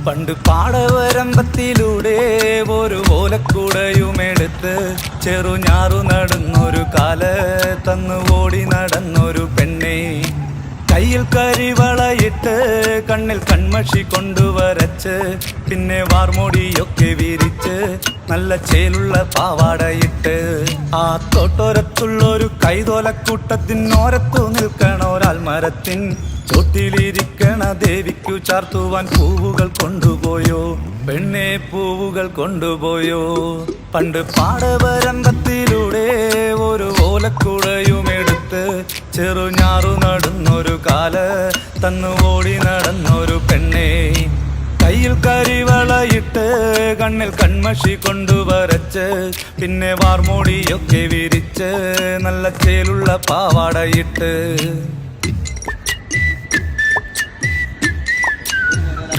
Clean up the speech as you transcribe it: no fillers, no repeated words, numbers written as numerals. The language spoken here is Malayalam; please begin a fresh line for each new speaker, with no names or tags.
പണ്ട് പാടവരമ്പത്തിലൂടെ ഒരു ഓലക്കുടയുമെടുത്ത് ചെറുഞാറു നടന്നൊരു കാല തന്നു ഓടി നടന്നൊരു പെണ്ണെ. കയ്യിൽ കരിവളയിട്ട് കണ്ണിൽ കൺമഷി കൊണ്ടുവരച്ച് പിന്നെ വാർമൊടിയൊക്കെ വിരിച്ച് നല്ല ചേലുള്ള പാവാടയിട്ട് ആ തോട്ടോരത്തുള്ളൊരു കൈതോലക്കൂട്ടത്തിനോരത്തു നിൽക്കണൊരാൽമരത്തിൻ ചോട്ടിലിരിക്കണ ദേവിക്കു ചാർത്തുവാൻ പൂവുകൾ കൊണ്ടുപോയോ പെണ്ണെ, പൂവുകൾ കൊണ്ടുപോയോ. പണ്ട് പാടവരമ്പത്തിലൂടെ ഒരു ഓലക്കുടയുമെടുത്ത് ചെറുഞാറു നടന്നൊരു കാല തന്നു ഓടി നടന്നൊരു പെണ്ണെ. കയ്യിൽ കരിവളയിട്ട് കണ്ണിൽ കൺമഷി കൊണ്ടുവരച്ച് പിന്നെ വാർമോടിയൊക്കെ വിരിച്ച് നല്ല ചേലുള്ള പാവാടയിട്ട്